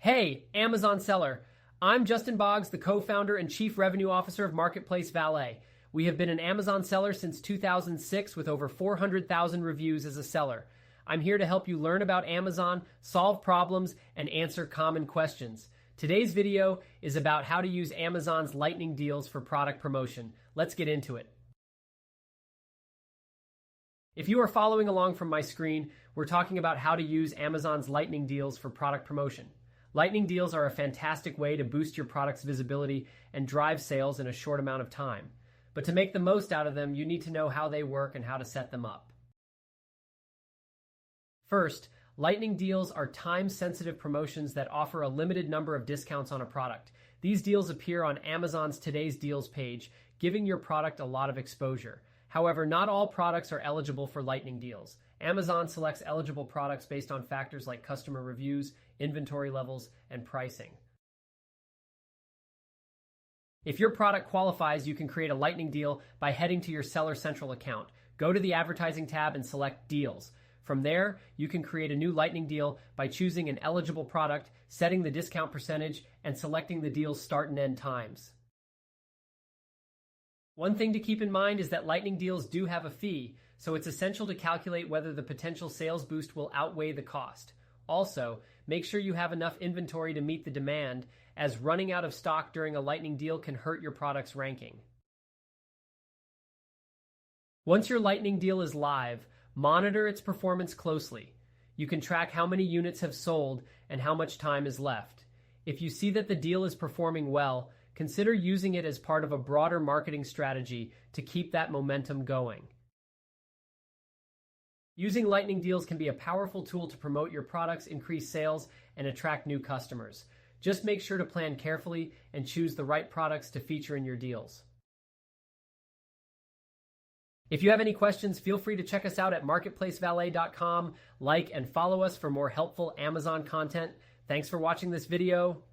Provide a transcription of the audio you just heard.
Hey, Amazon seller. I'm Justin Boggs, the co-founder and chief revenue officer of Marketplace Valet. We have been an Amazon seller since 2006 with over 400,000 reviews as a seller. I'm here to help you learn about Amazon, solve problems, and answer common questions. Today's video is about how to use Amazon's lightning deals for product promotion. Let's get into it. If you are following along from my screen, we're talking about how to use Amazon's lightning deals for product promotion. Lightning deals are a fantastic way to boost your product's visibility and drive sales in a short amount of time. But to make the most out of them, you need to know how they work and how to set them up. First, lightning deals are time-sensitive promotions that offer a limited number of discounts on a product. These deals appear on Amazon's Today's Deals page, giving your product a lot of exposure. However, not all products are eligible for lightning deals. Amazon selects eligible products based on factors like customer reviews, inventory levels, and pricing. If your product qualifies, you can create a lightning deal by heading to your Seller Central account. Go to the Advertising tab and select Deals. From there, you can create a new lightning deal by choosing an eligible product, setting the discount percentage, and selecting the deal's start and end times. One thing to keep in mind is that lightning deals do have a fee, so it's essential to calculate whether the potential sales boost will outweigh the cost. Also, make sure you have enough inventory to meet the demand, as running out of stock during a lightning deal can hurt your product's ranking. Once your lightning deal is live, monitor its performance closely. You can track how many units have sold and how much time is left. If you see that the deal is performing well, consider using it as part of a broader marketing strategy to keep that momentum going. Using lightning deals can be a powerful tool to promote your products, increase sales, and attract new customers. Just make sure to plan carefully and choose the right products to feature in your deals. If you have any questions, feel free to check us out at marketplacevalet.com. Like and follow us for more helpful Amazon content. Thanks for watching this video.